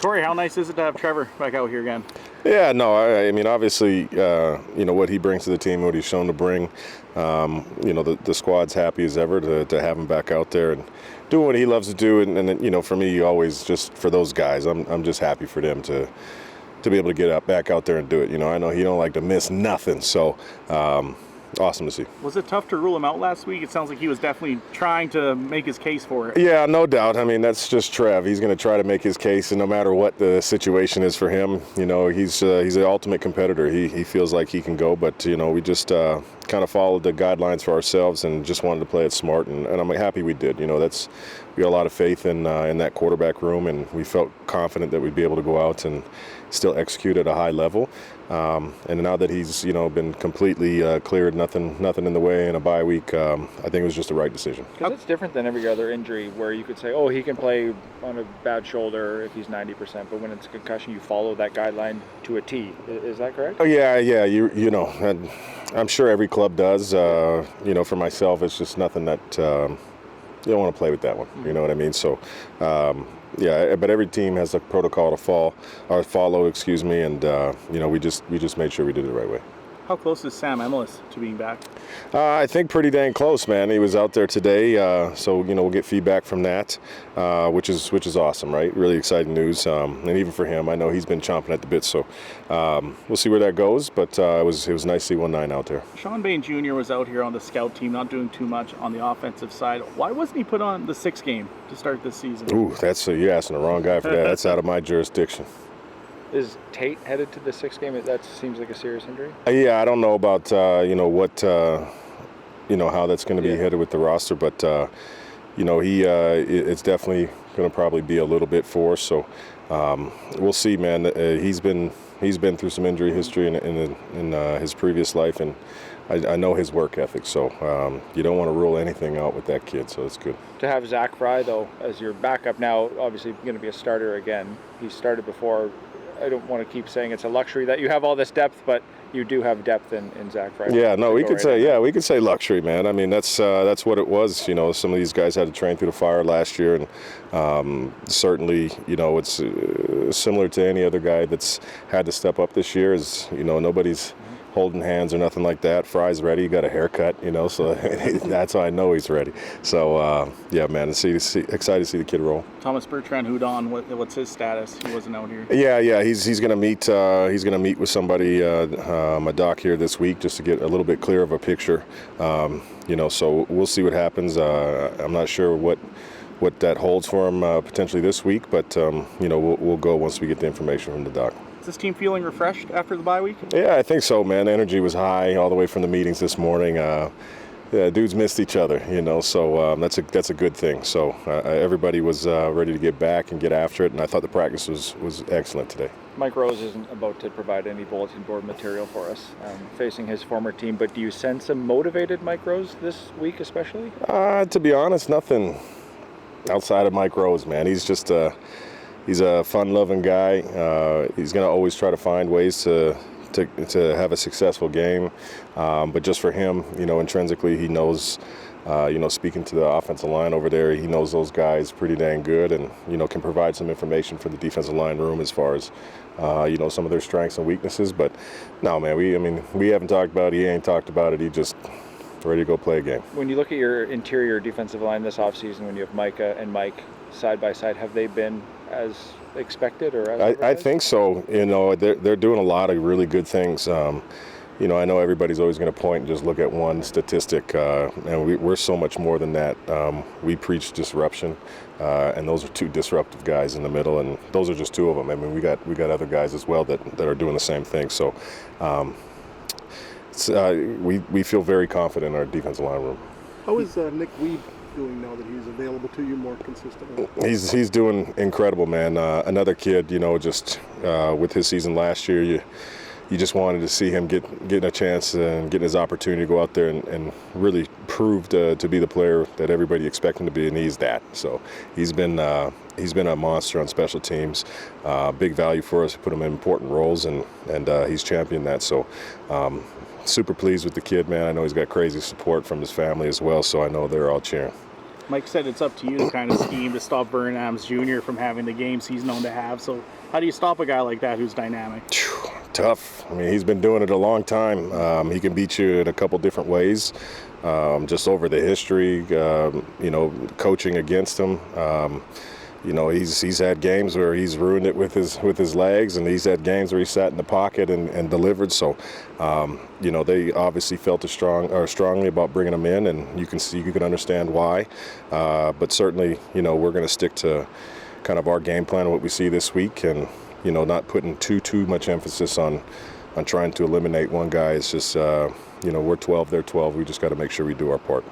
Corey, how nice is it to have Trevor back out here again? Yeah, no, I mean, obviously, what he brings to the team, what he's shown to bring, the squad's happy as ever to have him back out there and doing what he loves to do. And for me, always just for those guys, I'm just happy for them to be able to get back out there and do it. I know he don't like to miss nothing, so awesome to see. Was it tough to rule him out last week? It sounds like he was definitely trying to make his case for it. Yeah, no doubt. I mean, that's just Trev. He's going to try to make his case, and no matter what the situation is for him, he's the ultimate competitor. He feels like he can go, but we just kind of followed the guidelines for ourselves and just wanted to play it smart, and I'm happy we did. We got a lot of faith in that quarterback room, and we felt confident that we'd be able to go out and still execute at a high level. And now that he's been completely cleared, nothing in the way in a bye week, I think it was just the right decision. Because it's different than every other injury where you could say, oh, he can play on a bad shoulder if he's 90%, but when it's a concussion, you follow that guideline to a T. Is that correct? Oh yeah. And I'm sure every club does. For myself, it's just nothing that you don't want to play with that one. You know what I mean? So. But every team has a protocol to follow, and we just made sure we did it the right way. How close is Sam Etcheverry to being back? I think pretty dang close, man. He was out there today, so we'll get feedback from that, which is awesome, right? Really exciting news, and even for him, I know he's been chomping at the bit. So we'll see where that goes, but it was nice to see 1-9 out there. Bane Jr. was out here on the scout team, not doing too much on the offensive side. Why wasn't he put on the 6th game to start this season? Ooh, you're asking the wrong guy for that. That's out of my jurisdiction. Is Tate headed to the 6th game? That seems like a serious injury. Yeah, I don't know about how that's going to be headed with the roster, but it's definitely going to probably be a little bit for us. So we'll see, man. He's been through some injury history in his previous life, and I know his work ethic. So you don't want to rule anything out with that kid. So it's good to have Zack Fry though as your backup now. Obviously, going to be a starter again. He started before. I don't want to keep saying it's a luxury that you have all this depth, but you do have depth in Zack Fry. Yeah, no, we could say luxury, man. I mean, that's what it was. Some of these guys had to train through the fire last year, and certainly, it's similar to any other guy that's had to step up this year. Nobody's holding hands or nothing like that. Fry's ready. He got a haircut, so that's how I know he's ready. So, man, excited to see the kid roll. Thomas Bertrand Houdon, what's his status? He wasn't out here. Yeah, he's going to meet. He's going to meet with somebody, a doc here this week, just to get a little bit clearer of a picture. So we'll see what happens. I'm not sure what that holds for him potentially this week, but we'll go once we get the information from the doc. Is this team feeling refreshed after the bye week? Yeah, I think so, man. Energy was high all the way from the meetings this morning. Dudes missed each other, so that's a good thing. So everybody was ready to get back and get after it, and I thought the practice was excellent today. Mike Rose isn't about to provide any bulletin board material for us, facing his former team, but do you sense a motivated Mike Rose this week especially? To be honest, nothing outside of Mike Rose, man. He's just he's a fun-loving guy. He's going to always try to find ways to have a successful game. But just for him, intrinsically, he knows, speaking to the offensive line over there, he knows those guys pretty dang good, and, can provide some information for the defensive line room as far as, some of their strengths and weaknesses. But no, man, we haven't talked about it. He ain't talked about it. He just ready to go play a game. When you look at your interior defensive line this offseason, when you have Micah and Mike side by side, have they been as expected or as I think so. They're doing a lot of really good things. I know everybody's always going to point and just look at one statistic, and we're so much more than that. We preach disruption, and those are 2 disruptive guys in the middle, and those are just 2 of them. I mean, we got other guys as well that are doing the same thing. So we feel very confident in our defensive line room. How is Nick Weed doing now that he's available to you more consistently? He's doing incredible, man. Another kid, just with his season last year, you just wanted to see him getting a chance and getting his opportunity to go out there and really prove to be the player that everybody expected him to be, and he's that. So he's been a monster on special teams, big value for us. Put him in important roles, and he's championed that. So. Super pleased with the kid, man. I know he's got crazy support from his family as well, so I know they're all cheering. Mike said it's up to you to kind of scheme to stop Burnham Jr. from having the games he's known to have. So how do you stop a guy like that who's dynamic? Tough. I mean, he's been doing it a long time. He can beat you in a couple different ways, just over the history, coaching against him. He's had games where he's ruined it with his legs, and he's had games where he sat in the pocket and delivered. So, they obviously felt strongly about bringing him in, and you can understand why. But certainly, we're going to stick to kind of our game plan, what we see this week, and not putting too much emphasis on trying to eliminate one guy. It's just we're 12, they're 12. We just got to make sure we do our part.